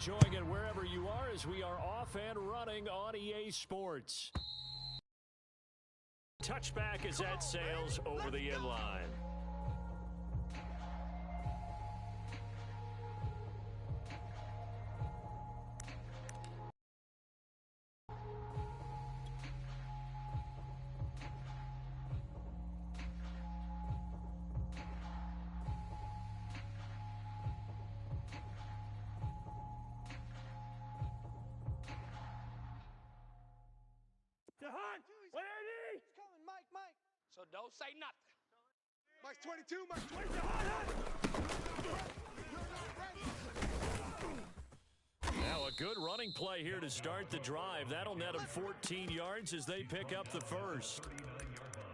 Enjoying it wherever you are as we are off and running on EA Sports. Touchback as that sails over the inline. So don't say nothing. Mike's 22, Mike's 22. Now a good running play here to start the drive. That'll net him 14 yards as they pick up the first.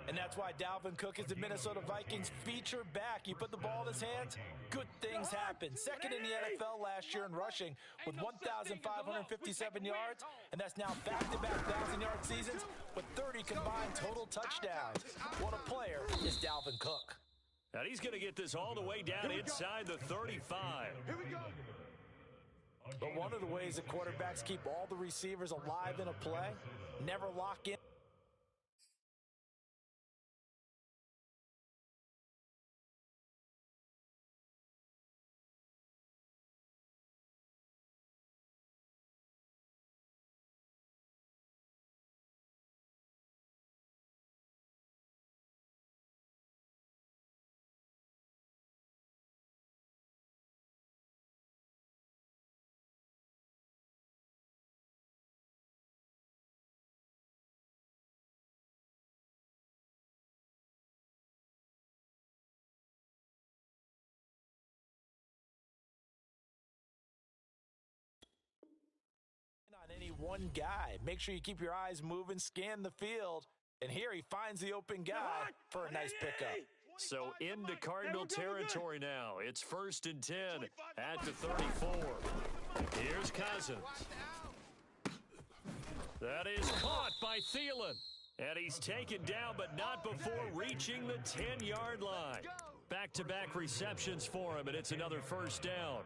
And that's why Dalvin Cook is the Minnesota Vikings feature back. You put the ball in his hands, good things happen. Second in the NFL last year in rushing with 1,557 yards, and that's now back-to-back 1,000-yard seasons with 30 combined total touchdowns. What a player is Dalvin Cook. And he's going to get this all the way down inside the 35. Here we go. But one of the ways that quarterbacks keep all the receivers alive in a play, never lock in. Any one guy. Make sure you keep your eyes moving, scan the field, and here he finds the open guy for a nice pickup. So into Cardinal territory now. It's 1st and 10 at the 34. Here's Cousins. That is caught by Thielen. And he's taken down, but not before reaching the 10-yard line. Back-to-back receptions for him, and it's another first down.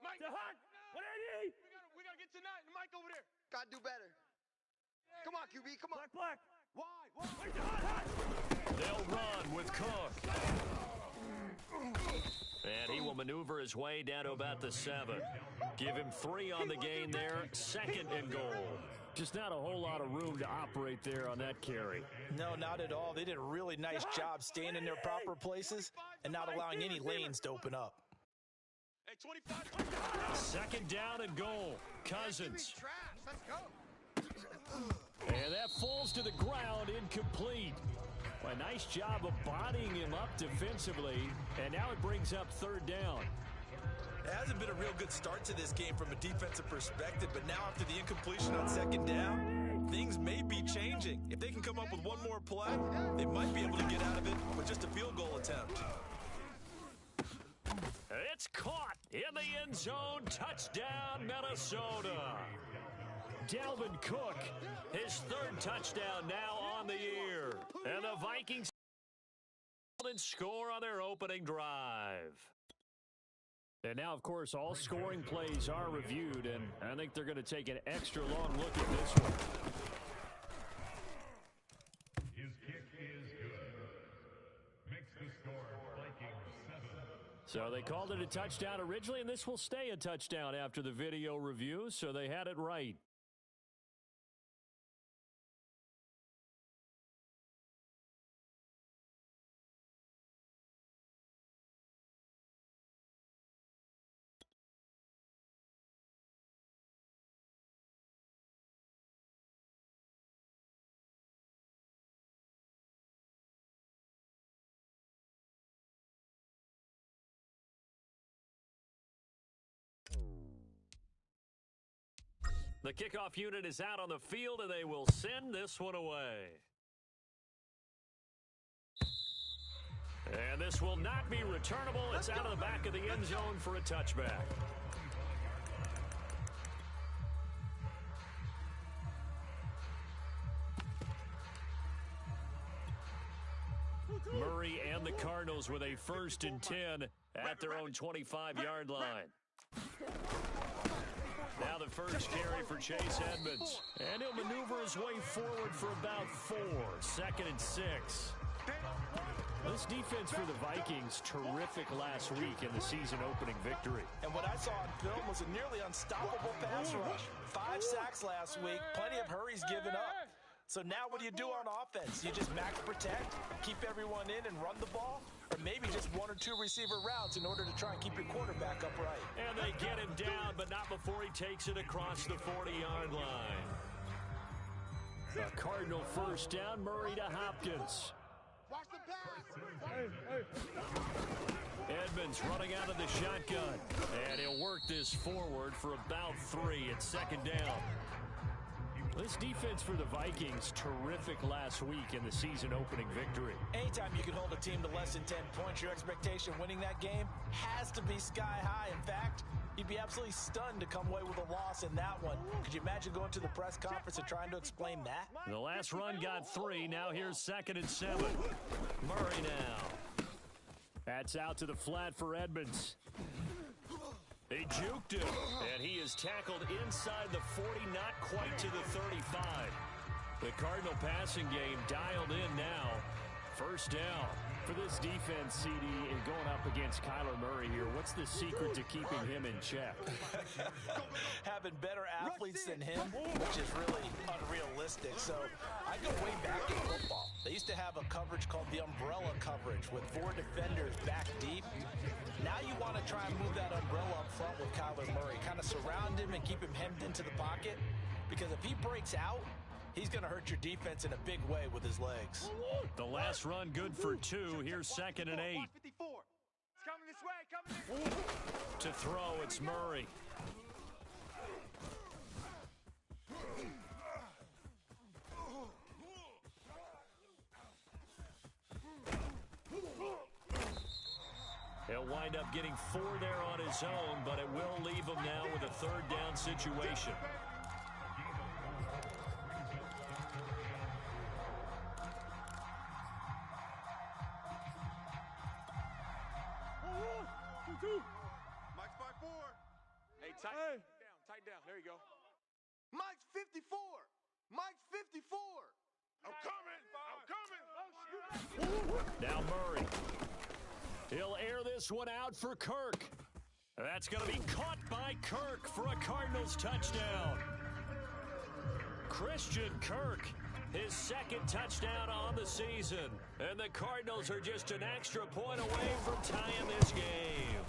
Mike, the hunt. What do you need? We gotta get tonight. Mike over there. Gotta do better. Come on, QB. Come on. Black. Why? Where's the hunt? They'll run with Cook. And he will maneuver his way down to about the 7. Give him 3 on the gain there. 2nd and goal. Just not a whole lot of room to operate there on that carry. No, not at all. They did a really nice job staying in their proper places and not allowing any lanes to open up. Hey, 25. 2nd down and goal. Cousins. Let's go. And that falls to the ground, incomplete. A nice job of bodying him up defensively, and now it brings up 3rd down. It hasn't been a real good start to this game from a defensive perspective, but now after the incompletion on 2nd down, things may be changing. If they can come up with one more play, they might be able to get out of it with just a field goal attempt. It's caught in the end zone. Touchdown, Minnesota. Dalvin Cook, his 3rd touchdown now on the year. And the Vikings score on their opening drive. And now, of course, all scoring plays are reviewed, and I think they're going to take an extra long look at this one. His kick is good. Makes the score Vikings 7. So they called it a touchdown originally, and this will stay a touchdown after the video review, so they had it right. The kickoff unit is out on the field, and they will send this one away. And this will not be returnable. It's out of the back of the end zone for a touchback. Murray and the Cardinals with a 1st and 10 at their own 25-yard line. Now the first carry for Chase Edmonds. And he'll maneuver his way forward for about 4. 2nd and 6. This defense for the Vikings, terrific last week in the season-opening victory. And what I saw on film was a nearly unstoppable pass rush. 5 sacks last week, plenty of hurries given up. So now what do you do on offense? You just max protect, keep everyone in and run the ball? Or maybe just 1 or 2 receiver routes in order to try and keep your quarterback upright. And they get him down, but not before he takes it across the 40-yard line. The Cardinal first down, Murray to Hopkins. Watch the pass. Edmonds running out of the shotgun. And he'll work this forward for about 3 at 2nd down. This defense for the Vikings, terrific last week in the season-opening victory. Anytime you can hold a team to less than 10 points, your expectation winning that game has to be sky high. In fact, you'd be absolutely stunned to come away with a loss in that one. Could you imagine going to the press conference and trying to explain that? The last run got 3. Now here's 2nd and 7. Murray now. That's out to the flat for Edmonds. They juked him, and he is tackled inside the 40, not quite to the 35. The Cardinal passing game dialed in now. First down. For this defense, CD, and going up against Kyler Murray here, what's the secret to keeping him in check? Having better athletes than him, which is really unrealistic. So I go way back in football. They used to have a coverage called the umbrella coverage with 4 defenders back deep. Now you want to try and move that umbrella up front with Kyler Murray. Kind of surround him and keep him hemmed into the pocket. Because if he breaks out, he's going to hurt your defense in a big way with his legs. The last run good for 2. Here's 2nd and 8. It's coming this way, coming this way. To throw, it's Murray. He'll wind up getting 4 there on his own, but it will leave him now with a 3rd down situation. Mike's by 4. Hey, tight down. There you go. Mike's 54. Mike's 54. I'm coming. Now Murray. He'll air this one out for Kirk. That's going to be caught by Kirk for a Cardinals touchdown. Christian Kirk, his 2nd touchdown on the season. And the Cardinals are just an extra point away from tying this game.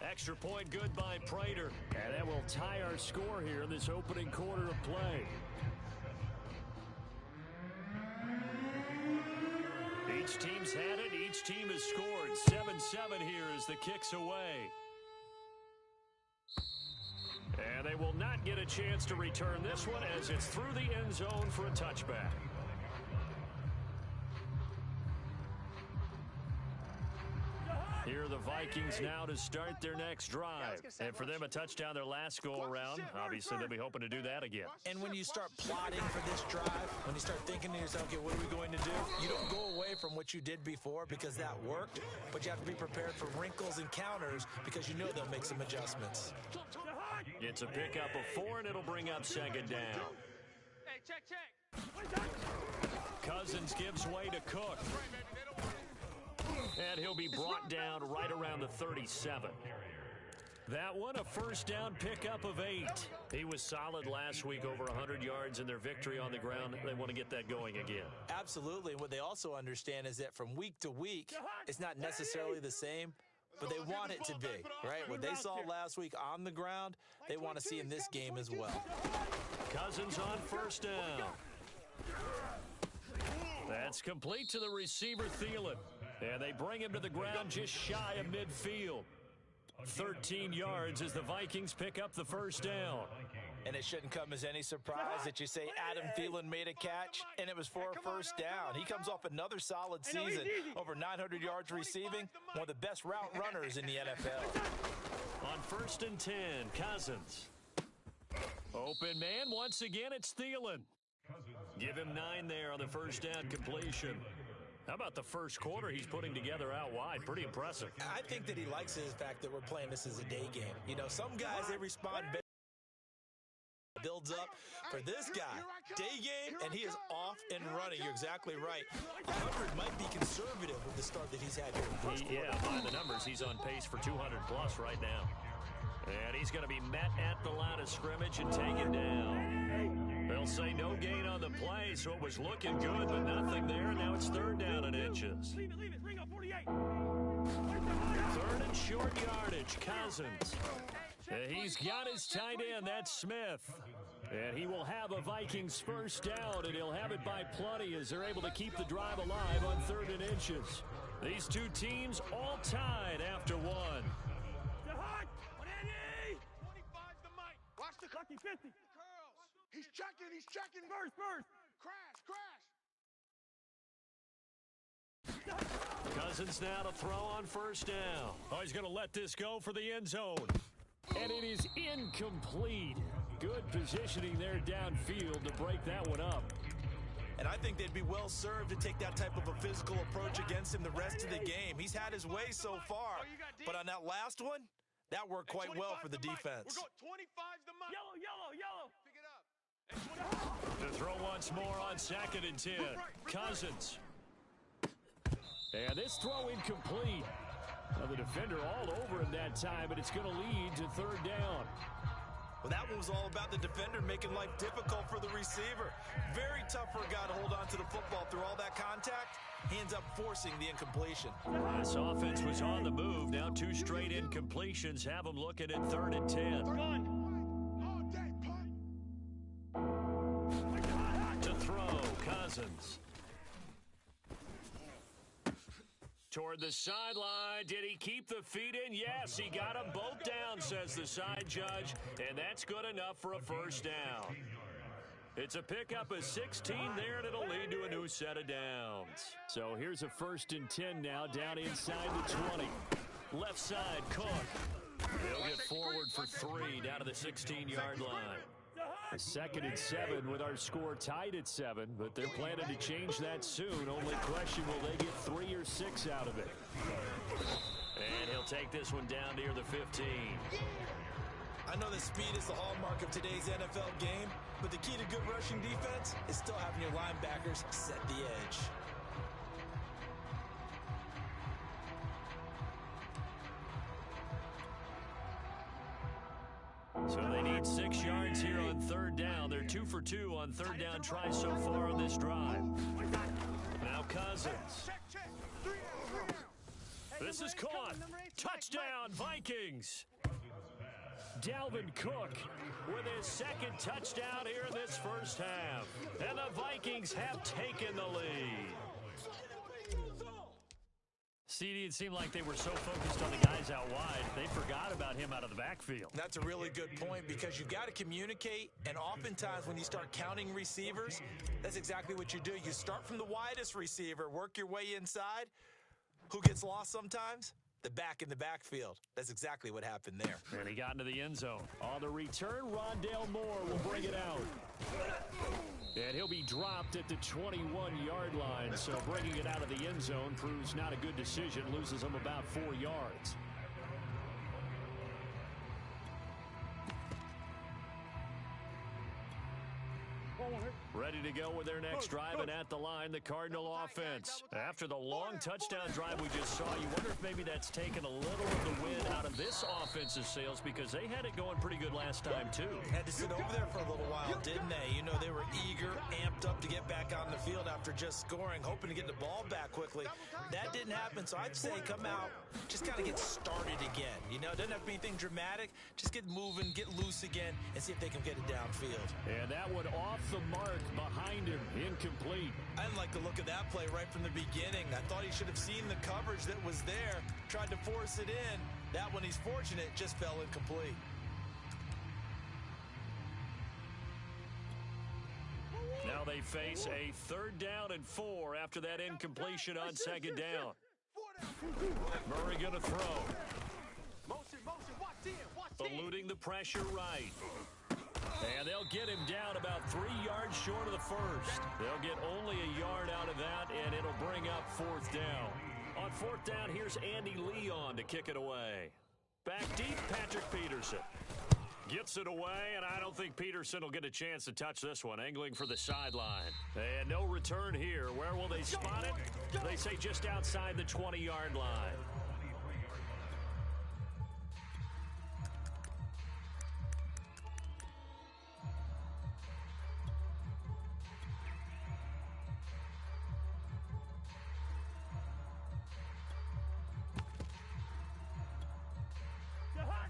Extra point good by Prater. And that will tie our score here in this opening quarter of play. Each team's had it. Each team has scored. 7-7 here as the kick's away. And they will not get a chance to return this one as it's through the end zone for a touchback. Here are the Vikings now to start their next drive. And for them, a touchdown their last go-around. Obviously, they'll be hoping to do that again. And when you start plotting for this drive, when you start thinking to yourself, okay, what are we going to do? You don't go away from what you did before because that worked, but you have to be prepared for wrinkles and counters because you know they'll make some adjustments. It's a pickup of 4, and it'll bring up 2nd down. Hey, check. Cousins gives way to Cook. And he'll be brought down right around the 37. That one, a first down pickup of 8. He was solid last week, over 100 yards in their victory on the ground. They want to get that going again. Absolutely. And what they also understand is that from week to week, it's not necessarily the same, but they want it to be, right? What they saw last week on the ground, they want to see in this game as well. Cousins on first down. That's complete to the receiver, Thielen. And they bring him to the ground just shy of midfield. 13 yards as the Vikings pick up the first down. And it shouldn't come as any surprise that you say Adam Thielen made a catch, and it was for a first down. He comes off another solid season, over 900 yards receiving, one of the best route runners in the NFL. On 1st and 10, Cousins. Open man, once again, it's Thielen. Give him 9 there on the first down completion. How about the first quarter he's putting together out wide? Pretty impressive. I think that he likes the fact that we're playing this as a day game. You know, some guys, they respond better. Builds up for this guy. Day game, and he is off and running. You're exactly right. 100 might be conservative with the start that he's had here in the first quarter. Yeah, by the numbers, he's on pace for 200 plus right now. And he's going to be met at the line of scrimmage and taken down. They'll say no gain on the play, so it was looking good, but nothing there. Now it's third down and inches. Leave it. Ring up 48. Third and short yardage, Cousins. He's got his tight end, that's Smith. And he will have a Vikings first down, and he'll have it by plenty as they're able to keep the drive alive on third and inches. These two teams all tied after one. Stay hard. 25's the mic. Watch the Lucky 50. curls. He's checking. First. Crash. Cousins now to throw on first down. Oh, he's going to let this go for the end zone. And it is incomplete. Good positioning there downfield to break that one up. And I think they'd be well served to take that type of a physical approach against him the rest of the game. He's had his way so far. But on that last one, that worked quite well for the defense. We're going 25's the mic. Yellow. Pick it up. To throw once more on second and 10. Cousins. And this throw incomplete. Now the defender all over him that time, but it's going to lead to third down. Well, that one was all about the defender making life difficult for the receiver. Very tough for a guy to hold on to the football through all that contact. He ends up forcing the incompletion. This offense was on the move. Now two straight incompletions have them looking at third and 10. All day, punt. To throw, Cousins. Toward the sideline. Did he keep the feet in? Yes, he got them both down, says the side judge, and that's good enough for a first down. It's a pickup of 16 there, and it'll lead to a new set of downs. So here's a first and 10 now, down inside the 20. Left side, Cook. He'll get forward for 3 down to the 16-yard line. A second and 7 with our score tied at 7, but they're planning to change that soon. Only question, will they get 3 or 6 out of it? And he'll take this one down near the 15. I know that speed is the hallmark of today's NFL game, but the key to good rushing defense is still having your linebackers set the edge. So they need 6 yards here on third down. They're 2 for 2 on third down tries so far on this drive. Now Cousins. Check. 3 down. This is caught. Touchdown, Vikings. Dalvin Cook with his second touchdown here in this first half. And the Vikings have taken the lead. CD, it seemed like they were so focused on the guys out wide, they forgot about him out of the backfield. That's a really good point because you've got to communicate, and oftentimes when you start counting receivers, that's exactly what you do. You start from the widest receiver, work your way inside. Who gets lost sometimes? The back in the backfield. That's exactly what happened there. And he got into the end zone. On the return, Rondale Moore will bring it out. And he'll be dropped at the 21-yard line, so bringing it out of the end zone proves not a good decision, loses him about 4 yards. Ready to go with their next drive, and at the line, the Cardinal offense. After the long touchdown drive we just saw, you wonder if maybe that's taken a little of the wind out of this offense's sails because they had it going pretty good last time, too. Had to sit over there for a little while, didn't they? You know, they were eager, amped up to get back on the field after just scoring, hoping to get the ball back quickly. That didn't happen, so I'd say come out, just kind of get started again. You know, it doesn't have to be anything dramatic. Just get moving, get loose again, and see if they can get it downfield. And that one off the mark behind him, incomplete. I didn't like the look of that play right from the beginning. I thought he should have seen the coverage that was there, tried to force it in. That one, he's fortunate, just fell incomplete. Now they face a 3rd down and 4 after that incompletion on 2nd down. Murray gonna throw. Motion, watch in. Eluding the pressure right. And they'll get him down about 3 yards short of the first. They'll get only a yard out of that, and it'll bring up 4th down. On 4th down, here's Andy Leon to kick it away. Back deep, Patrick Peterson. Gets it away, and I don't think Peterson will get a chance to touch this one. Angling for the sideline. And no return here. Where will they spot it? They say just outside the 20-yard line.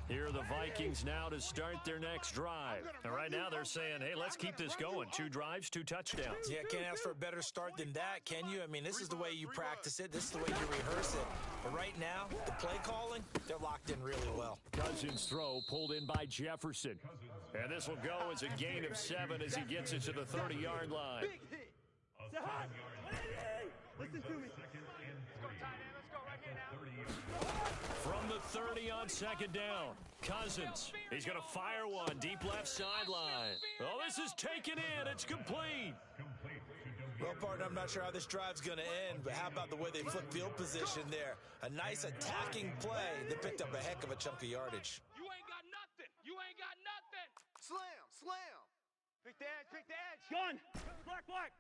Here are the Vikings now to start their next drive. And right now they're saying, hey, let's keep this going. 2 drives, 2 touchdowns. Yeah, can't ask for a better start than that, can you? I mean, this is the way you practice it. This is the way you rehearse it. But right now, the play calling, they're locked in really well. Cousins' throw pulled in by Jefferson. And this will go as a gain of 7 as he gets it to the 30-yard line. Listen to me. From the 30 on 2nd down, Cousins. He's going to fire one deep left sideline. Oh, this is taken in. It's complete. Well, partner, I'm not sure how this drive's going to end, but how about the way they flip field position there? A nice attacking play that picked up a heck of a chunk of yardage. You ain't got nothing. You ain't got nothing. Slam, slam. Pick the edge, pick the edge. Gun. Black, black.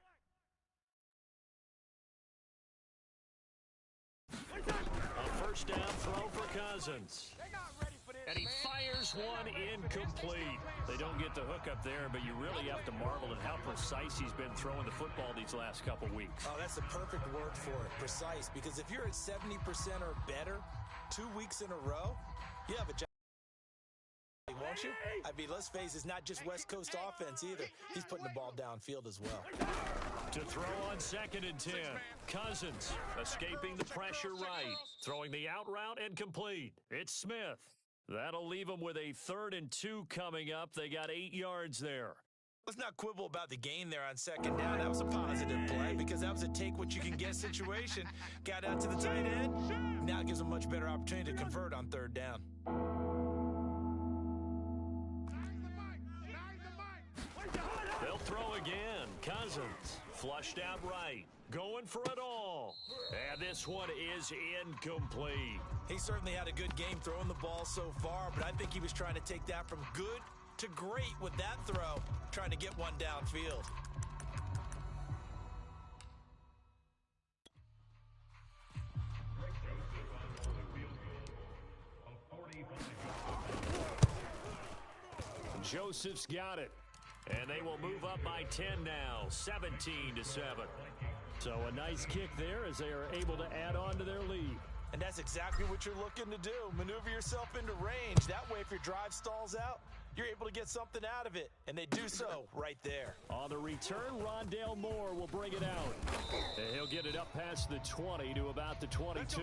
A 1st down throw for Cousins. They're not ready for this, And he man. fires one incomplete. They don't get the hook up there, but you really have to marvel at how precise he's been throwing the football these last couple weeks. Oh, that's the perfect word for it, precise. Because if you're at 70% or better 2 weeks in a row, you have a job, won't you? I mean, let's face it, it's not just West Coast offense either. He's putting the ball downfield as well. To throw on 2nd and 10. Cousins escaping the pressure right. Throwing the out route and complete. It's Smith. That'll leave them with a 3rd and 2 coming up. They got 8 yards there. Let's not quibble about the gain there on 2nd down. That was a positive play because that was a take-what-you-can-get situation. Got out to the tight end. Now it gives them a much better opportunity to convert on 3rd down. They'll throw again. Cousins flushed out right. Going for it all. And this one is incomplete. He certainly had a good game throwing the ball so far, but I think he was trying to take that from good to great with that throw, trying to get one downfield. Joseph's got it. And they will move up by 10 now, 17-7. So a nice kick there as they are able to add on to their lead. And that's exactly what you're looking to do. Maneuver yourself into range. That way, if your drive stalls out, you're able to get something out of it. And they do so right there. On the return, Rondale Moore will bring it out. And he'll get it up past the 20 to about the 22.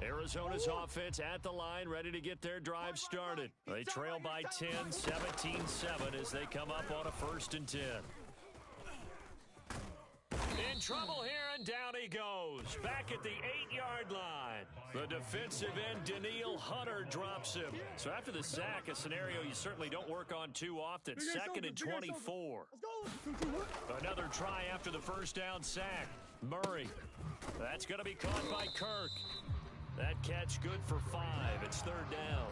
Arizona's offense at the line, ready to get their drive started. They trail by 10, 17-7 as they come up on a 1st and 10. In trouble here, and down he goes. Back at the 8-yard line. The defensive end, Daniil Hunter, drops him. So after the sack, a scenario you certainly don't work on too often. 2nd and 24. Another try after the 1st down sack. Murray. That's going to be caught by Kirk. That catch good for 5. It's 3rd down.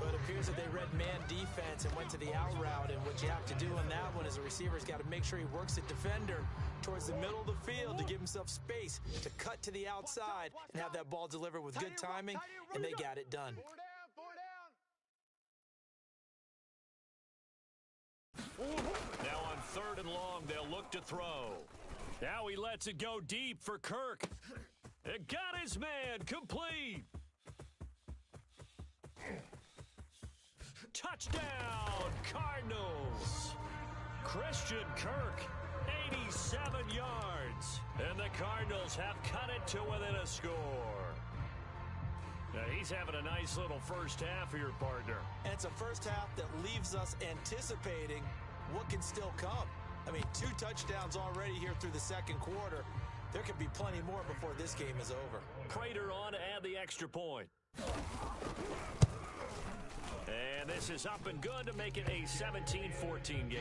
But it appears that they read man defense and went to the out route. And what you have to do on that one is a receiver's got to make sure he works the defender towards the middle of the field to give himself space to cut to the outside and have that ball delivered with good timing, and they got it done. 4 down. Now on 3rd and long, they'll look to throw. Now he lets it go deep for Kirk. It got his man, complete. Touchdown, Cardinals. Christian Kirk, 87 yards. And the Cardinals have cut it to within a score. Now he's having a nice little first half here, partner. And it's a first half that leaves us anticipating what can still come. I mean, 2 touchdowns already here through the second quarter. There could be plenty more before this game is over. Prater on to add the extra point. And this is up and good to make it a 17-14 game.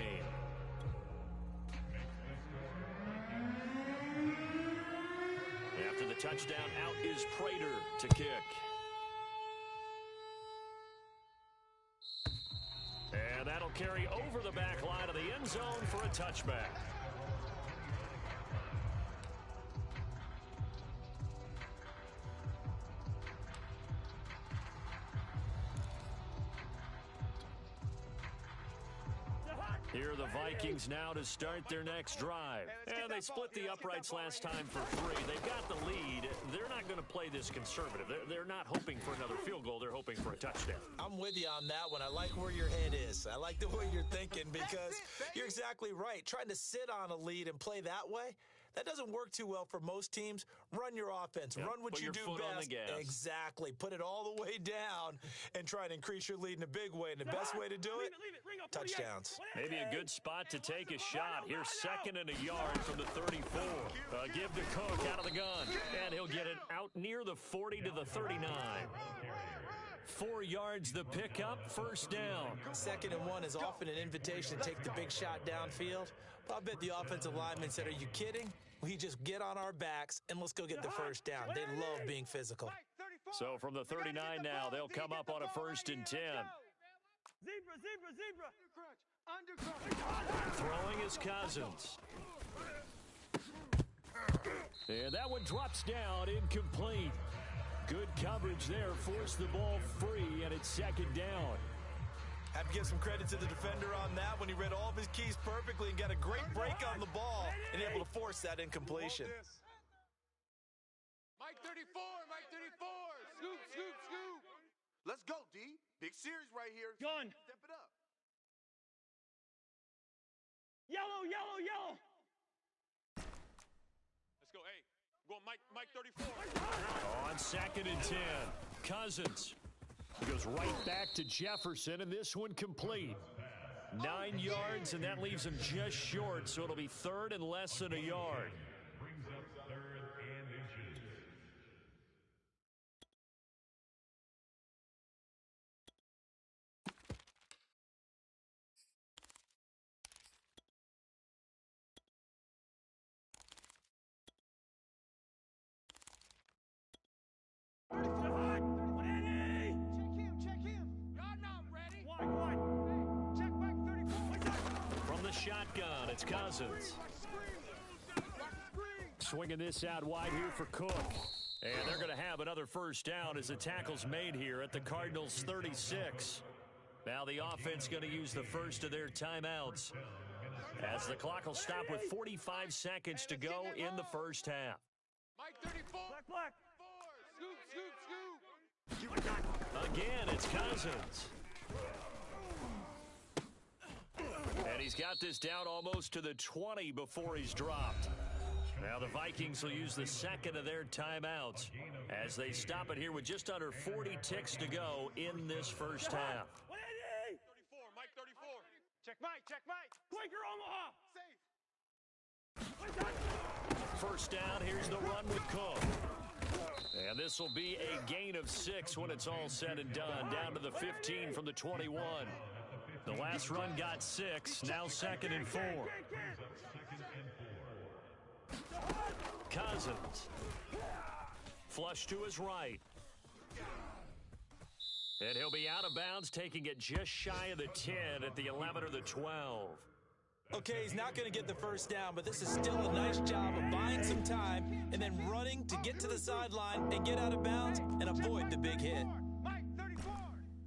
After the touchdown, out is Prater to kick. And that'll carry over the back line of the end zone for a touchback. Here are the Vikings now to start their next drive. And they split the uprights last time for 3. They've got the lead. They're not going to play this conservative. They're not hoping for another field goal. They're hoping for a touchdown. I'm with you on that one. I like where your head is. I like the way you're thinking because you're exactly right. Trying to sit on a lead and play that way, that doesn't work too well for most teams. Run your offense. Yep, Run what you do put your foot on best. the gas. Exactly. Put it all the way down and try to increase your lead in a big way. And the best way to do it, touchdowns. Maybe a good spot to take a shot. Here's 2nd and a yard from the 34. Give to Cook out of the gun. And he'll get it out near the 40 to the 39. 4 yards the pickup, first down. 2nd and 1 is often an invitation to take the big shot downfield. But I bet the offensive lineman said, are you kidding? We just get on our backs and let's go get the first down. They love being physical. So from the 39 now, they'll come up on a 1st and 10. Zebra. Throwing is Cousins. And that one drops down, incomplete. Good coverage there, forced the ball free, and it's 2nd down. Have to give some credit to the defender on that when he read all of his keys perfectly and got a great break on the ball and able to force that incompletion. Mike 34. Scoop. Let's go, D. Big series right here. Gun. Step it up. Yellow. Let's go. Hey, I'm going Mike 34. On 2nd and 10, Cousins. He goes right back to Jefferson, and this one complete. 9 yards, and that leaves him just short, so it'll be 3rd and less than a yard. Brings up 3rd and inches. Check him. Y'all not ready. Wide. Check Mike 34. From the shotgun, it's Cousins. Swinging this out wide here for Cook. And they're going to have another first down as the tackle's made here at the Cardinals' 36. Now the offense going to use the first of their timeouts as the clock will stop with 45 seconds to go in the first half. Mike 34. Black. Scoop. Again, it's Cousins. And he's got this down almost to the 20 before he's dropped. Now the Vikings will use the second of their timeouts as they stop it here with just under 40 ticks to go in this first half. 34. Mike 34. Check Mike. Quaker Omaha. Safe. First down, here's the run with Cook. And this will be a gain of 6 when it's all said and done, down to the 15 from the 21. The last run got 6, now 2nd and 4. Cousins. Flush to his right. And he'll be out of bounds, taking it just shy of the 10 at the 11 or the 12. Okay, he's not going to get the first down, but this is still a nice job of buying some time and then running to get to the sideline and get out of bounds and avoid the big hit. Mike 34.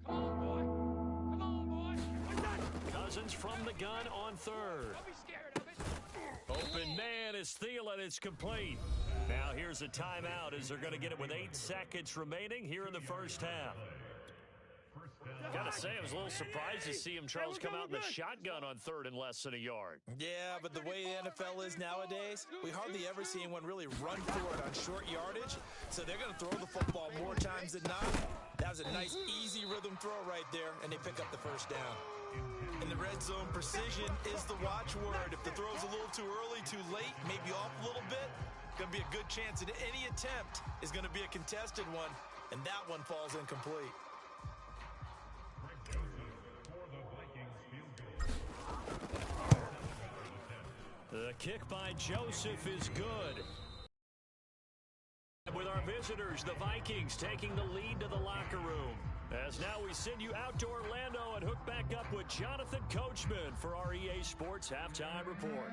Come on, boy. Cousins from the gun on 3rd. Don't be scared of it. Open man is Thielen. It's complete. Now here's a timeout as they're going to get it with 8 seconds remaining here in the first half. Gotta say, I was a little surprised to see him, Charles, come out in the shotgun on 3rd and less than a yard. Yeah, but the way the NFL is nowadays, we hardly ever see anyone really run for it on short yardage. So they're going to throw the football more times than not. That was a nice, easy rhythm throw right there, and they pick up the first down. In the red zone, precision is the watchword. If the throw's a little too early, too late, maybe off a little bit, going to be a good chance that any attempt is going to be a contested one, and that one falls incomplete. The kick by Joseph is good. With our visitors, the Vikings taking the lead to the locker room. As now we send you out to Orlando and hook back up with Jonathan Coachman for our EA Sports Halftime Report.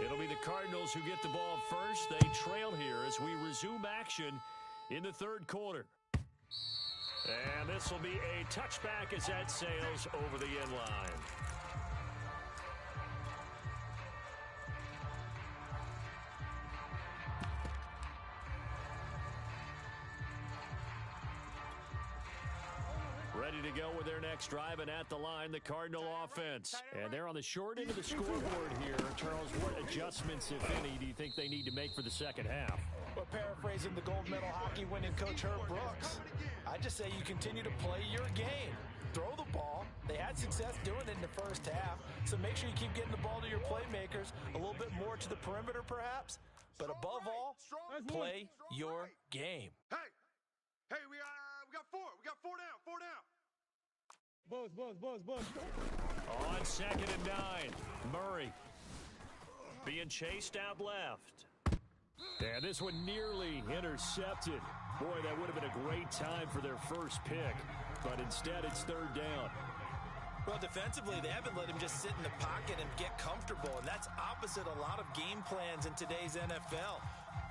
It'll be the Cardinals who get the ball first. They trail here as we resume action in the third quarter. And this will be a touchback as that sails over the end line. Ready to go with their next drive, and at the line, the Cardinal offense. And they're on the short end of the scoreboard here. Charles, what adjustments, if any, do you think they need to make for the second half? Well, paraphrasing the gold medal hockey winning coach Herb Brooks, I just say you continue to play your game. Throw the ball. They had success doing it in the first half, so make sure you keep getting the ball to your playmakers, a little bit more to the perimeter perhaps, but above all, play your game. Hey, we got four. We got four down. Buzz. On 2nd and 9, Murray being chased out left. And this one nearly intercepted. Boy, that would have been a great time for their first pick, but instead it's third down. Well, defensively, they haven't let him just sit in the pocket and get comfortable, and that's opposite a lot of game plans in today's NFL.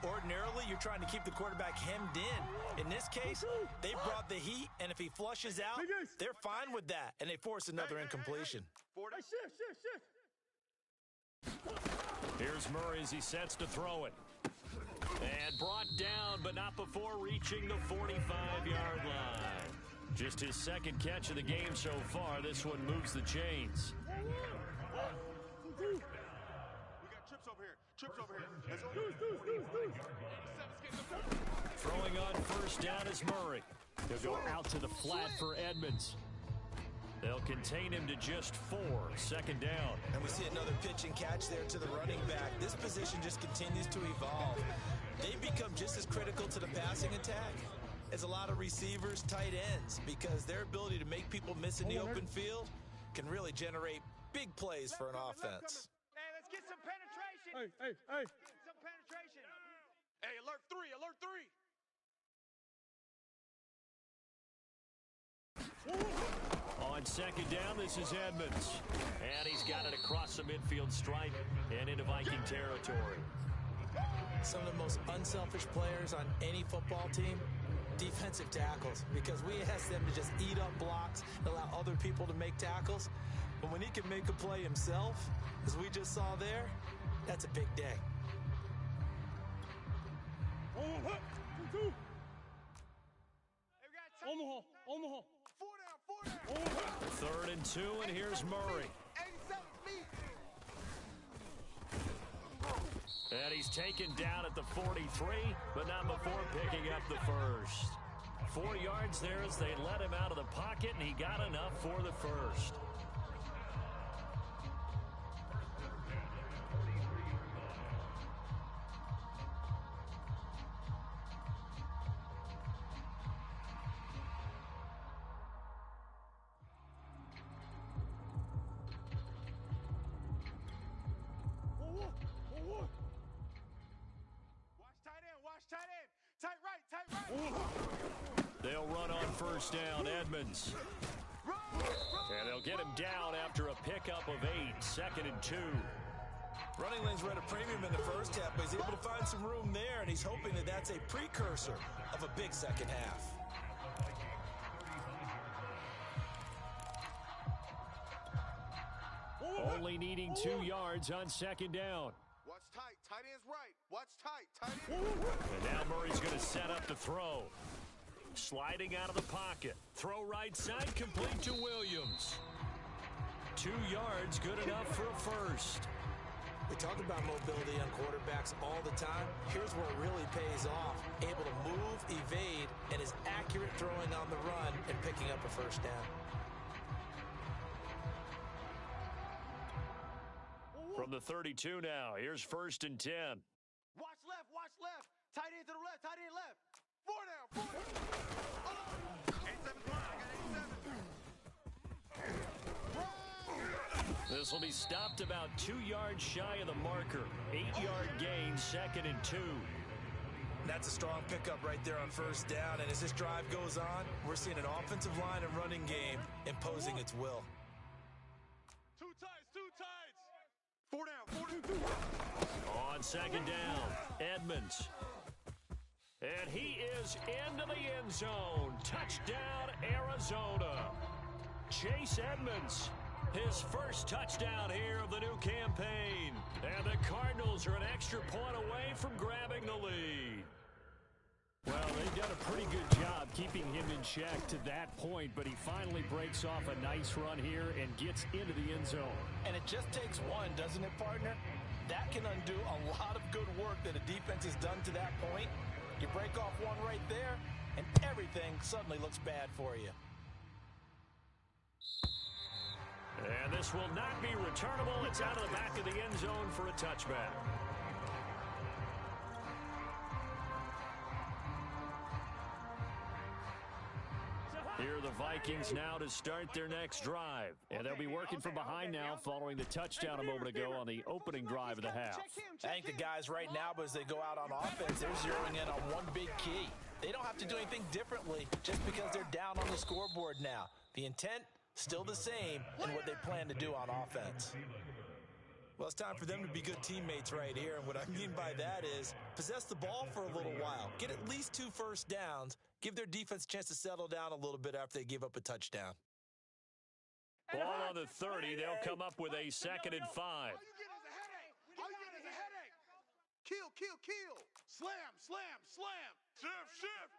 Ordinarily, you're trying to keep the quarterback hemmed in. In this case, they brought the heat, and if he flushes out, they're fine with that, and they force another incompletion. Here's Murray as he sets to throw it. And brought down, but not before reaching the 45-yard line. Just his second catch of the game so far. This one moves the chains. We got trips over here. Throwing on first down is Murray. He'll go out to the flat for Edmonds. They'll contain him to just 4, second down. And we see another pitch and catch there to the running back. This position just continues to evolve. They become just as critical to the passing attack as a lot of receivers, tight ends, because their ability to make people miss in the open field can really generate big plays for an offense. Hey, let's get some penetration. Hey. Some penetration. Hey, alert 3. On second down, this is Edmonds. And he's got it across the midfield stripe and into Viking territory. Some of the most unselfish players on any football team, defensive tackles, because we ask them to just eat up blocks and allow other people to make tackles. But when he can make a play himself, as we just saw there, that's a big day. Omaha. 4 down. 3rd and 2, and here's Murray. 87 feet. And he's taken down at the 43, but not before picking up the first. 4 yards there as they let him out of the pocket, and he got enough for the first. Tight right. They'll run on first down, Edmonds. And they'll get him down after a pickup of 8, 2nd and 2. Running lanes were at a premium in the first half, but he's able to find some room there, and he's hoping that that's a precursor of a big second half. Only needing 2 yards on second down. Watch tight. Tight end's right. Watch tight. Tight end. And now Murray's going to set up to throw. Sliding out of the pocket. Throw right side, complete to Williams. 2 yards, good enough for a first. We talk about mobility on quarterbacks all the time. Here's where it really pays off. Able to move, evade, and is accurate throwing on the run and picking up a first down. From the 32 now, here's 1st and 10. Watch left, watch left. Tight end to the left, tight end left. 4 down, 4 down. Oh. 87's mine. I got 87. This will be stopped about 2 yards shy of the marker. 8-yard gain, 2nd and 2. That's a strong pickup right there on first down. And as this drive goes on, we're seeing an offensive line and running game imposing its will. 2 tights, 2 tights. 4 down, 4 down. On 2nd down, Edmonds. And he is into the end zone. Touchdown, Arizona. Chase Edmonds, his first touchdown here of the new campaign. And the Cardinals are an extra point away from grabbing the lead. Well, they've done a pretty good job keeping him in check to that point, but he finally breaks off a nice run here and gets into the end zone. And it just takes one, doesn't it, partner? That can undo a lot of good work that a defense has done to that point. You break off one right there, and everything suddenly looks bad for you. And this will not be returnable. It's out of the back of the end zone for a touchback. Here are the Vikings now to start their next drive. And they'll be working from behind now following the touchdown a moment ago on the opening drive of the half. I think the guys right now, as they go out on offense, they're zeroing in on one big key. They don't have to do anything differently just because they're down on the scoreboard now. The intent, still the same in what they plan to do on offense. Well, it's time for them to be good teammates right here. And what I mean by that is possess the ball for a little while. Get at least 2 first downs. Give their defense a chance to settle down a little bit after they give up a touchdown. Ball on the 30. They'll come up with a 2nd and 5. All you get is a headache. All you get is a headache. Kill, kill, kill. Slam, slam, slam. Shift, shift.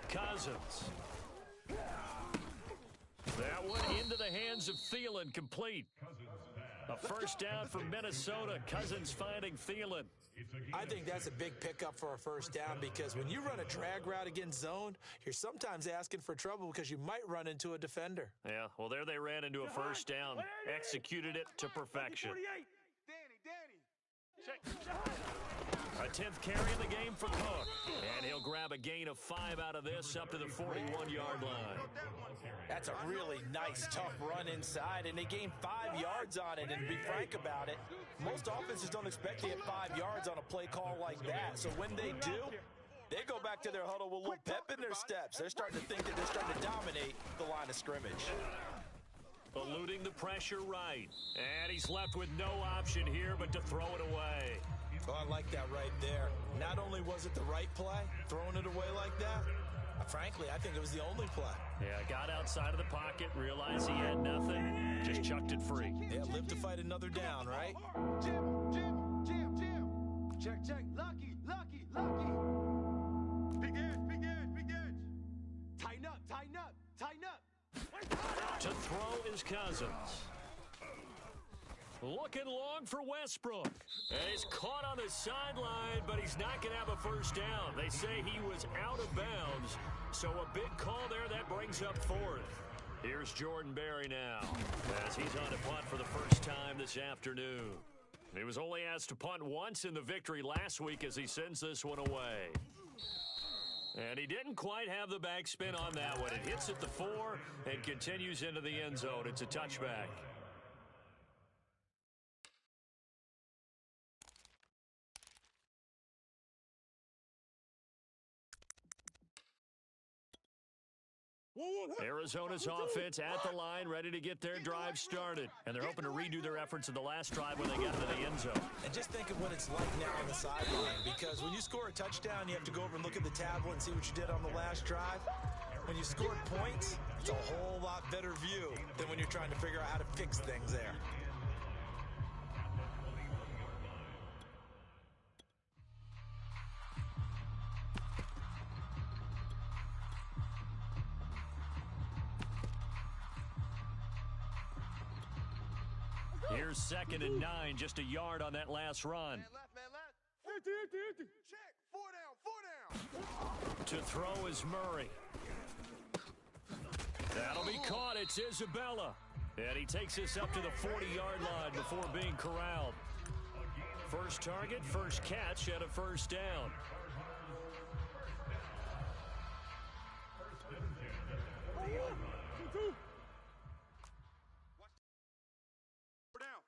Cousins. That one into the hands of Thielen, complete. A first down for Minnesota. Cousins finding Thielen. I think that's a big pickup for a first down because when you run a drag route against zone, you're sometimes asking for trouble because you might run into a defender. Yeah, well, there they ran into a first down. Executed it to perfection. Danny. Check. A 10th carry in the game for Cook. And he'll grab a gain of 5 out of this up to the 41-yard line. That's a really nice, tough run inside, and they gained 5 yards on it. And to be frank about it, most offenses don't expect to get 5 yards on a play call like that. So when they do, they go back to their huddle with a little pep in their steps. They're starting to think that they're starting to dominate the line of scrimmage. Eluding the pressure right. And he's left with no option here but to throw it away. Oh, I like that right there. Not only was it the right play, throwing it away like that, frankly, I think it was the only play. Yeah, got outside of the pocket, realized he had nothing, just chucked it free. Yeah, live to fight another down, right? Jim. Check. Lucky. Big edge. Tighten up. To throw is Cousins. Looking long for Westbrook. And he's caught on the sideline, but he's not going to have a first down. They say he was out of bounds. So a big call there that brings up 4th. Here's Jordan Berry now as he's on to punt for the first time this afternoon. He was only asked to punt once in the victory last week as he sends this one away. And he didn't quite have the backspin on that one. It hits at the 4 and continues into the end zone. It's a touchback. Arizona's offense at the line, ready to get their drive started. And they're hoping to redo their efforts in the last drive when they got into the end zone. And just think of what it's like now on the sideline, because when you score a touchdown, you have to go over and look at the tablet and see what you did on the last drive. When you scored points, it's a whole lot better view than when you're trying to figure out how to fix things there. Here's 2nd and 9, just a yard on that last run. Man left, man left. Check. 4 down. To throw is Murray. That'll be caught. It's Isabella. And he takes this up to the 40-yard line before being corralled. First target, first catch, and a first down.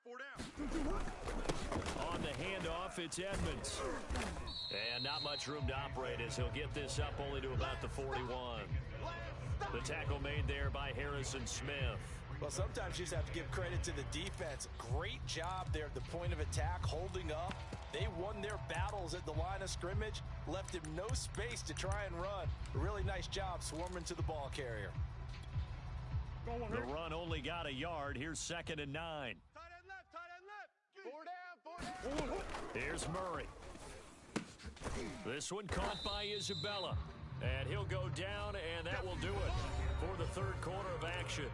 Four down. On the handoff, it's Edmonds. And not much room to operate as he'll get this up only to about the 41. The tackle made there by Harrison Smith. Well, sometimes you just have to give credit to the defense. Great job there at the point of attack, holding up. They won their battles at the line of scrimmage, left him no space to try and run. A really nice job swarming to the ball carrier. The run only got a yard. Here's 2nd and 9. Tight end left. 4 down. Here's Murray. This one caught by Isabella. And he'll go down, and that will do it for the third quarter of action.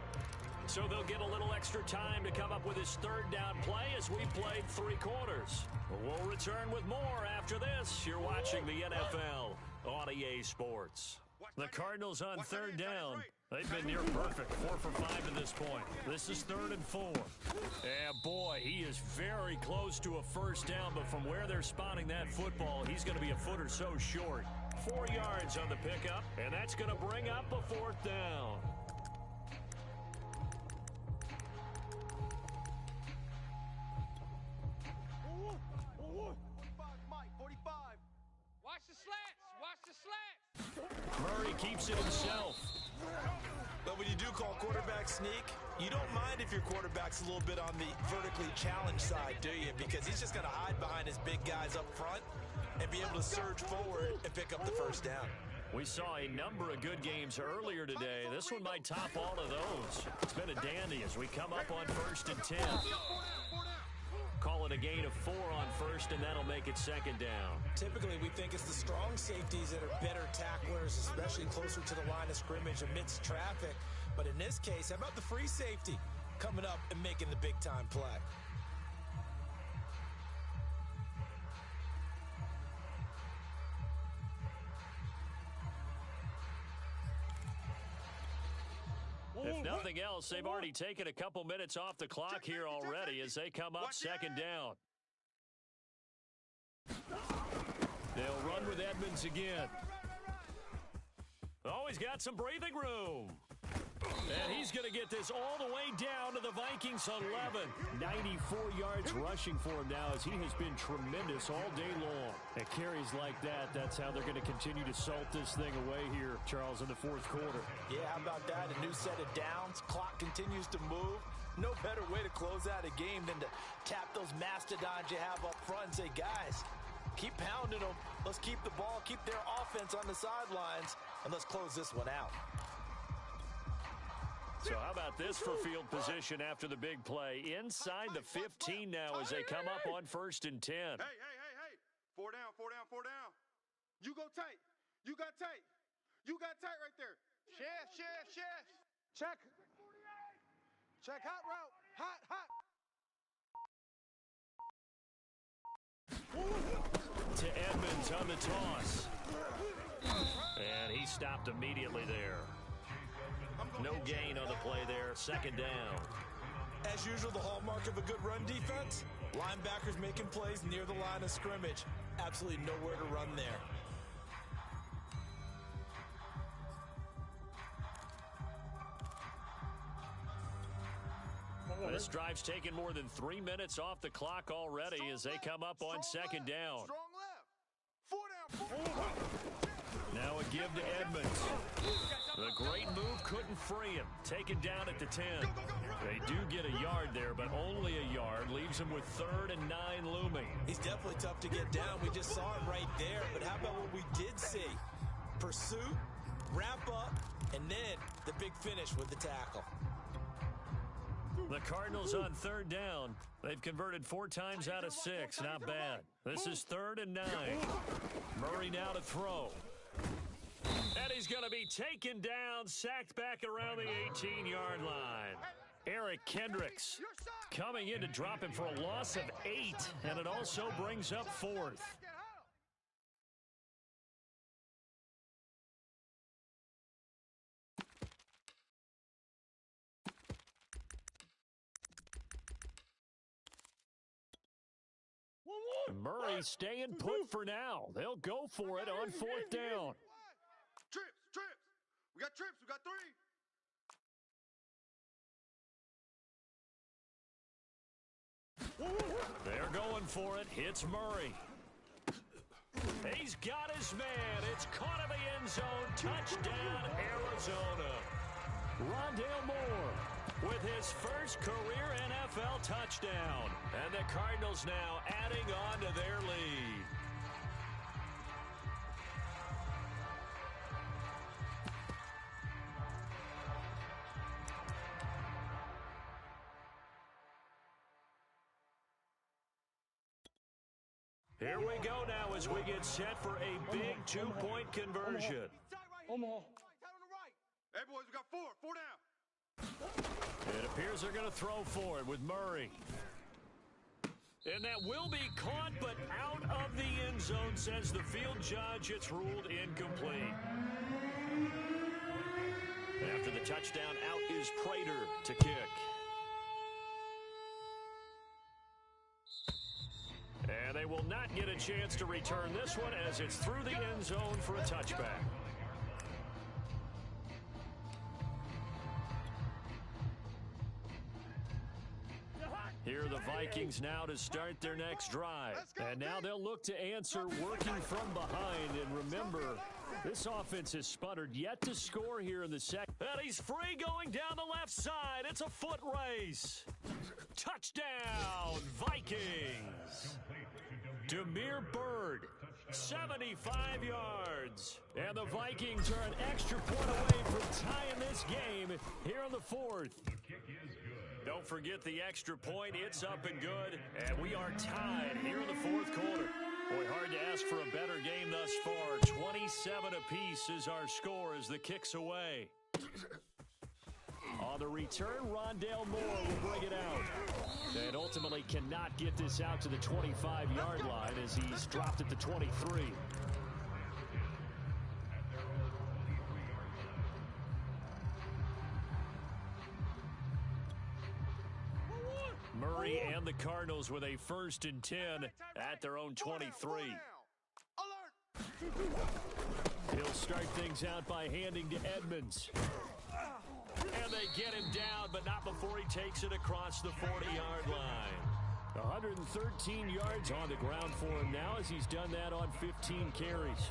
So they'll get a little extra time to come up with his third down play as we played 3 quarters. We'll return with more after this. You're watching the NFL on EA Sports. The Cardinals on third down. They've been near perfect, 4 for 5 to this point. This is 3rd and 4. And boy, he is very close to a first down, but from where they're spotting that football, he's going to be a foot or so short. 4 yards on the pickup, and that's going to bring up a 4th down. 45, Mike. 45. Watch the slats. Watch the slats. Murray keeps it himself. But when you do call quarterback sneak, you don't mind if your quarterback's a little bit on the vertically challenged side, do you? Because he's just going to hide behind his big guys up front and be able to surge forward and pick up the first down. We saw a number of good games earlier today. This one might top all of those. It's been a dandy as we come up on 1st and 10. Call it a gain of 4 on 1st, and that'll make it 2nd down. Typically, we think it's the strong safeties that are better tacklers, especially closer to the line of scrimmage amidst traffic. But in this case, how about the free safety coming up and making the big-time play? If nothing else, they've already taken a couple minutes off the clock here already as they come up 2nd down. They'll run with Edmonds again. Oh, he's got some breathing room. And he's going to get this all the way down to the Vikings 11. 94 yards rushing for him now as he has been tremendous all day long. At carries like that, that's how they're going to continue to salt this thing away here, Charles, in the 4th quarter. Yeah, how about that? A new set of downs. Clock continues to move. No better way to close out a game than to tap those mastodons you have up front and say, guys, keep pounding them. Let's keep the ball, keep their offense on the sidelines, and let's close this one out. So how about this for field position after the big play? Inside the 15 now as they come up on 1st and 10. Hey. 4 down. You go tight. You got tight. You got tight right there. Shift. Check. Check hot route. Hot. To Edmonds on the toss. And he stopped immediately there. No gain on the play there. 2nd down. As usual, the hallmark of a good run defense, linebackers making plays near the line of scrimmage. Absolutely nowhere to run there. This drive's taken more than 3 minutes off the clock already as they come up on 2nd down. Strong left. 4 down. Now a give to Edmonds. The great move couldn't free him. Taken down at the 10. They do get a yard there, but only a yard. Leaves him with 3rd and 9 looming. He's definitely tough to get down. We just saw him right there. But how about what we did see? Pursuit, wrap up, and then the big finish with the tackle. The Cardinals on 3rd down. They've converted 4 times out of 6. Not bad. This is 3rd and 9. Murray now to throw. And he's going to be taken down, sacked back around the 18-yard line. Eric Kendricks coming in to drop him for a loss of 8, and it also brings up 4th. Murray staying put for now. They'll go for it on 4th down. Trips. We got trips. We got 3. They're going for it. It's Murray. He's got his man. It's caught in the end zone. Touchdown, Arizona. Rondale Moore with his first career NFL touchdown. And the Cardinals now adding on to their lead. Here we go now as we get set for a big 2-point conversion. Omaha. Tight on the right. Hey, boys, we got 4. 4 down. It appears they're going to throw for it with Murray. And that will be caught, but out of the end zone, says the field judge. It's ruled incomplete. After the touchdown, out is Prater to kick. And they will not get a chance to return this one as it's through the end zone for a touchback. Here are the Vikings now to start their next drive. And now they'll look to answer working from behind. And remember, this offense has sputtered yet to score here in the second. And he's free going down the left side. It's a foot race. Touchdown, Vikings. Demir Bird, 75 yards. And the Vikings are an extra point away from tying this game here in the 4th. Don't forget the extra point. It's up and good. And we are tied here in the 4th quarter. Boy, hard to ask for a better game thus far. 27 apiece is our score as the kick's away. On the return, Rondale Moore will bring it out. And ultimately cannot get this out to the 25-yard line as he's dropped at the 23. Murray and the Cardinals with a 1st and 10 at their own 23. He'll start things out by handing to Edmonds. And they get him down, but not before he takes it across the 40-yard line. 113 yards on the ground for him now as he's done that on 15 carries.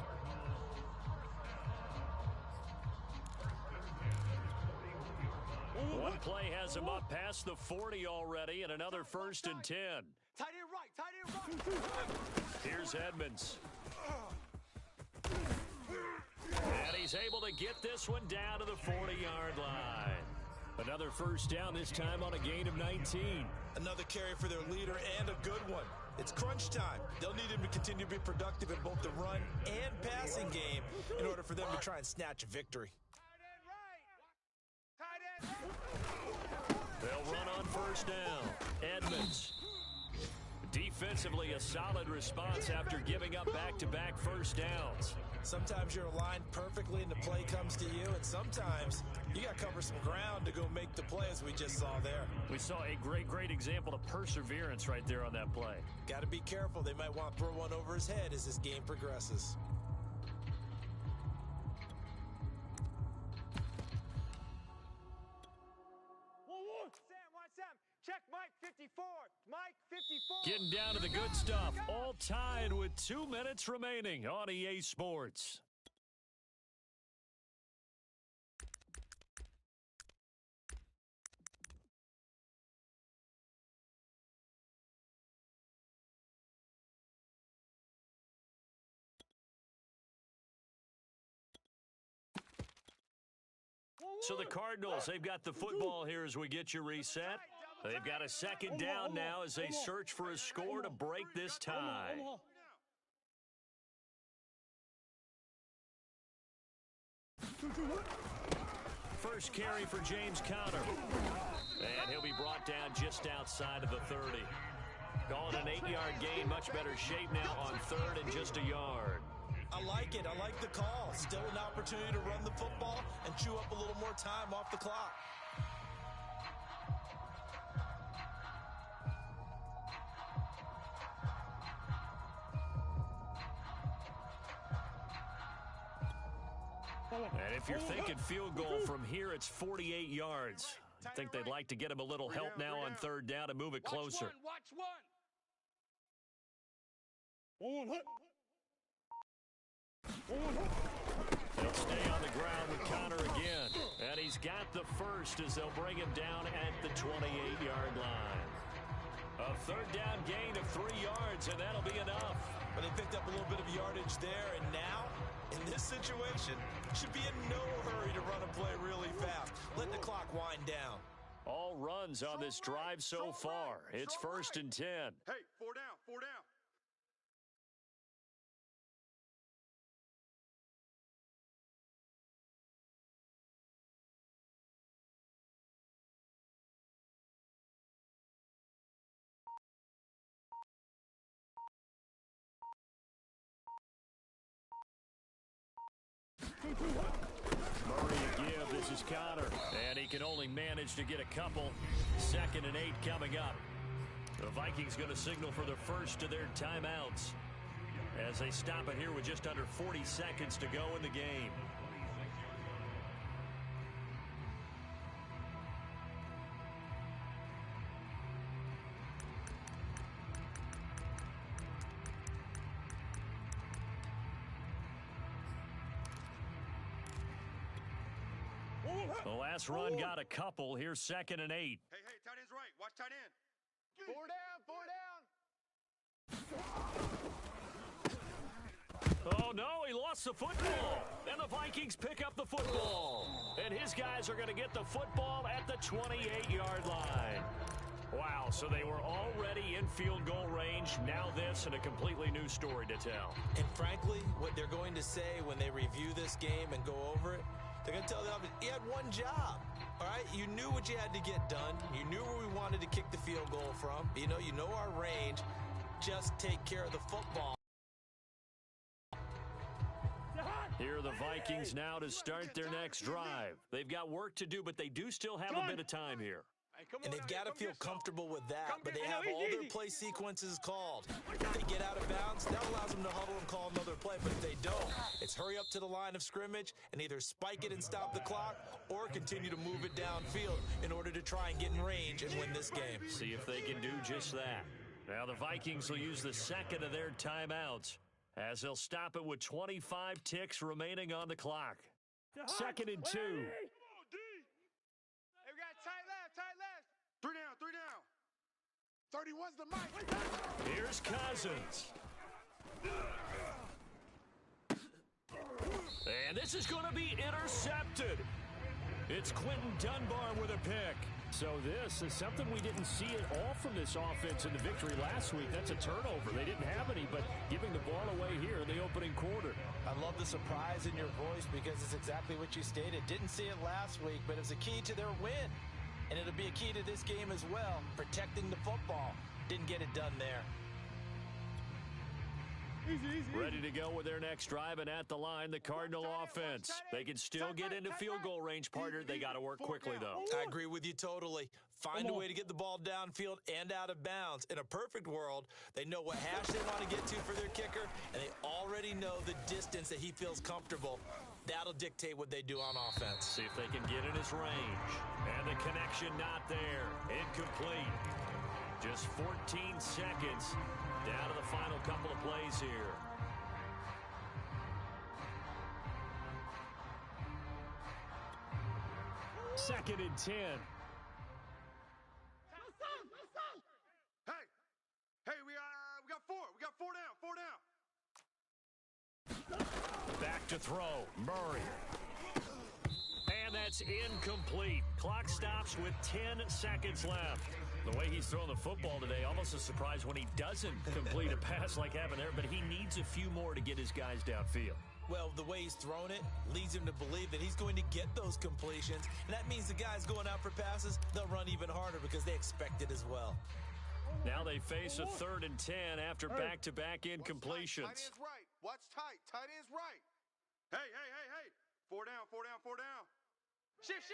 One play has him up past the 40 already, and another 1st and 10. Tight end right. Here's Edmonds. And he's able to get this one down to the 40-yard line. Another 1st down, this time on a gain of 19. Another carry for their leader and a good one. It's crunch time. They'll need him to continue to be productive in both the run and passing game in order for them to try and snatch a victory. They'll run on 1st down. Edmonds. Defensively, a solid response after giving up back-to-back 1st downs. Sometimes you're aligned perfectly and the play comes to you, and sometimes you got to cover some ground to go make the play, as we just saw there. We saw a great example of perseverance right there on that play. Got to be careful. They might want to throw one over his head as this game progresses. Sam, check Mike 54. Mike 54. Getting down to the good stuff. All tied with 2 minutes remaining on EA Sports. So the Cardinals, they've got the football here as we get you reset. They've got a 2nd down now as they search for a score to break this tie. first carry for James Conner. And he'll be brought down just outside of the 30. Calling an 8-yard gain, much better shape now on third and just a yard. I like it. I like the call. Still an opportunity to run the football and chew up a little more time off the clock. And if you're thinking field goal from here, it's 48 yards. I think they'd like to get him a little help now on third down and move it closer. Watch one. He'll stay on the ground with Conner again. And he's got the first as they'll bring him down at the 28-yard line. A third down gain of 3 yards, and that'll be enough. But they picked up a little bit of yardage there, and now, in this situation, should be in no hurry to run a play really fast. Let the clock wind down. All runs on this drive so far. It's 1st and 10. Hey, 4 down, 4 down. Murray to give. This is Conner. And he can only manage to get a couple. 2nd and 8 coming up. The Vikings going to signal for the first of their timeouts as they stop it here with just under 40 seconds to go in the game. The last run got a couple. Here's 2nd and 8. Hey, tight end's right. Watch tight end. 4 down, 4 down. Oh, no, he lost the football. And the Vikings pick up the football. And his guys are going to get the football at the 28-yard line. Wow, so they were already in field goal range. Now this and a completely new story to tell. And frankly, what they're going to say when they review this game and go over it, they're going to tell them he had one job. All right, you knew what you had to get done. You knew where we wanted to kick the field goal from. You know our range. Just take care of the football. Here are the Vikings now to start their next drive. They've got work to do, but they do still have a bit of time here. And they've got to feel comfortable with that, but they have all their play sequences called. If they get out of bounds, that allows them to huddle and call another play, but if they don't, it's hurry up to the line of scrimmage and either spike it and stop the clock or continue to move it downfield in order to try and get in range and win this game. See if they can do just that. Now the Vikings will use the second of their timeouts as they'll stop it with 25 ticks remaining on the clock. 2nd and 2. Hey, we got tight left, tight left. 3 down, 3 down. 31's the mic. Here's Cousins. And this is going to be intercepted. It's Quentin Dunbar with a pick. So this is something we didn't see at all from this offense in the victory last week. That's a turnover. They didn't have any, but giving the ball away here in the opening quarter. I love the surprise in your voice because it's exactly what you stated. Didn't see it last week, but it was a key to their win. And it'll be a key to this game as well, protecting the football. Didn't get it done there. Ready to go with their next drive, and at the line, the Cardinal offense. They can still get into field goal range, partner. They got to work quickly, though. I agree with you totally. Find a way to get the ball downfield and out of bounds. In a perfect world, they know what hash they want to get to for their kicker, and they already know the distance that he feels comfortable. That'll dictate what they do on offense. See if they can get in his range. And the connection not there. Incomplete. Just 14 seconds down to the final couple of plays here. Second and 10. Hey, we got 4. We got 4 down, 4 down. Back to throw. Murray. And that's incomplete. Clock stops with 10 seconds left. The way he's throwing the football today, almost a surprise when he doesn't complete a pass like happened there, but he needs a few more to get his guys downfield. Well, the way he's thrown it leads him to believe that he's going to get those completions. And that means the guys going out for passes, they'll run even harder because they expect it as well. Now they face a 3rd and 10 after back-to-back incompletions. Tight end's right. Watch tight. Tight end's right. Hey. 4 down, 4 down, 4 down. Shift.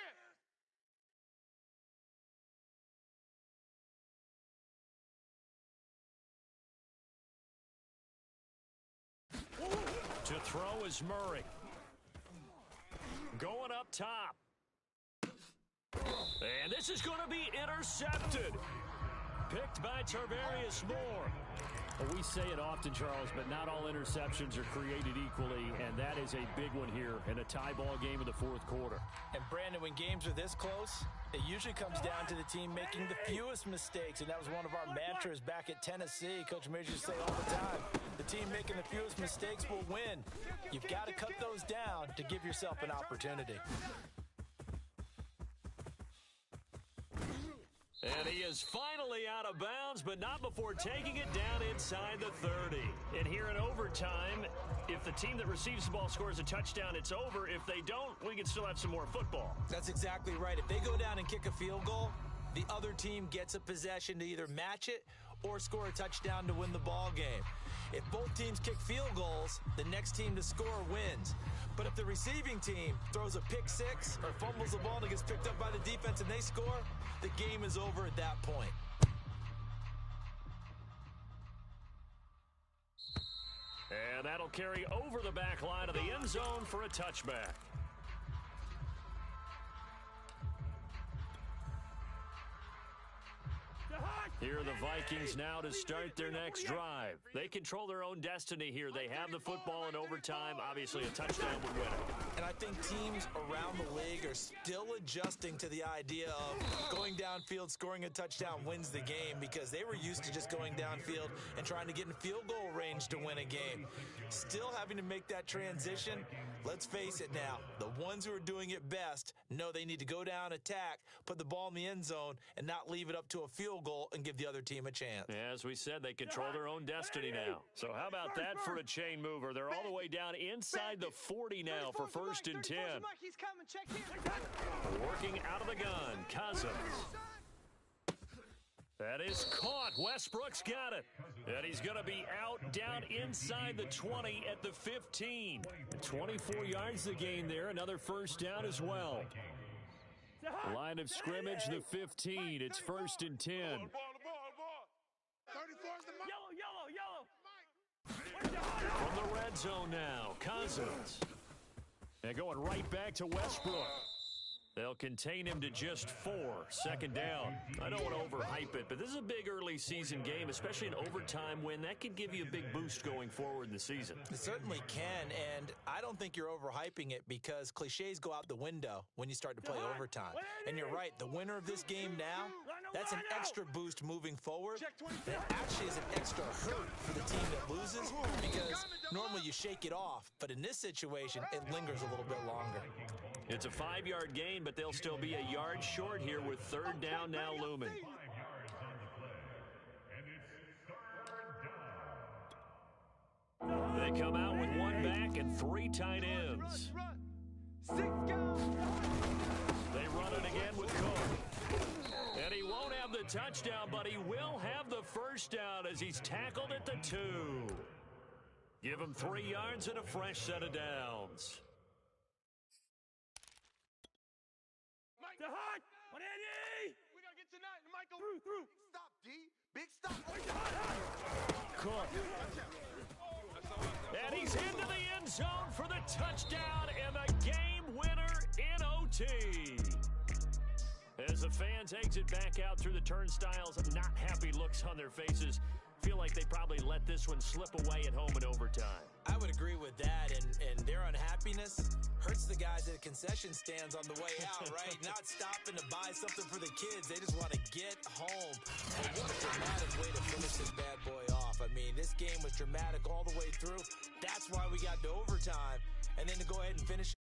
To throw is Murray. Going up top. And this is going to be intercepted. Picked by Tarvarius Moore. Well, we say it often, Charles, but not all interceptions are created equally, and that is a big one here in a tie ball game in the 4th quarter. And, Brandon, when games are this close, it usually comes down to the team making the fewest mistakes, and that was one of our mantras back at Tennessee. Coach Major used to say all the time, the team making the fewest mistakes will win. You've got to cut those down to give yourself an opportunity. And he is finally out of bounds, but not before taking it down inside the 30. And here in overtime, if the team that receives the ball scores a touchdown, it's over. If they don't, we can still have some more football. That's exactly right. If they go down and kick a field goal, the other team gets a possession to either match it or score a touchdown to win the ball game. If both teams kick field goals, the next team to score wins. But if the receiving team throws a pick six or fumbles the ball and it gets picked up by the defense and they score, the game is over at that point. And that'll carry over the back line of the end zone for a touchback. Here are the Vikings now to start their next drive. They control their own destiny here. They have the football in overtime. Obviously, a touchdown would win it. And I think teams around the league are still adjusting to the idea of going downfield, scoring a touchdown wins the game, because they were used to just going downfield and trying to get in field goal range to win a game. Still having to make that transition. Let's face it now, the ones who are doing it best know they need to go down, attack, put the ball in the end zone, and not leave it up to a field goal and give the other team a chance. As we said, they control their own destiny now. So how about that for a chain mover? They're all the way down inside the 40 now for 1st and 10. He's coming, check him. Working out of the gun, Cousins. That is caught. Westbrook's got it. And he's going to be out down inside the 20 at the 15. 24 yards to gain there. Another first down as well. Line of scrimmage, the 15. It's 1st and 10. From the red zone now, Cousins. And going right back to Westbrook. They'll contain him to just 4. 2nd down. I don't want to overhype it, but this is a big early season game, especially an overtime win. That could give you a big boost going forward in the season. It certainly can, and I don't think you're overhyping it because cliches go out the window when you start to play overtime. And you're right, the winner of this game now, that's an extra boost moving forward. That actually is an extra hurt for the team that loses because normally you shake it off, but in this situation, it lingers a little bit longer. It's a 5-yard gain, but they'll still be a yard short here with 3rd down now looming. They come out with 1 back and 3 tight ends. They run it again with Cook. And he won't have the touchdown, but he will have the first down as he's tackled at the 2. Give him 3 yards and a fresh set of downs. The hot! On Eddie! We gotta get tonight, Michael. Through. Big stop, D. Big stop. Cook. And he's into the end zone for the touchdown and the game winner in OT. As the fan takes it back out through the turnstiles, not happy looks on their faces. Feel like they probably let this one slip away at home in overtime. I would agree with that, and their unhappiness hurts the guys at concession stands on the way out, right? Not stopping to buy something for the kids. They just want to get home. And what a dramatic way to finish this bad boy off. I mean, this game was dramatic all the way through. That's why we got to overtime. And then to go ahead and finish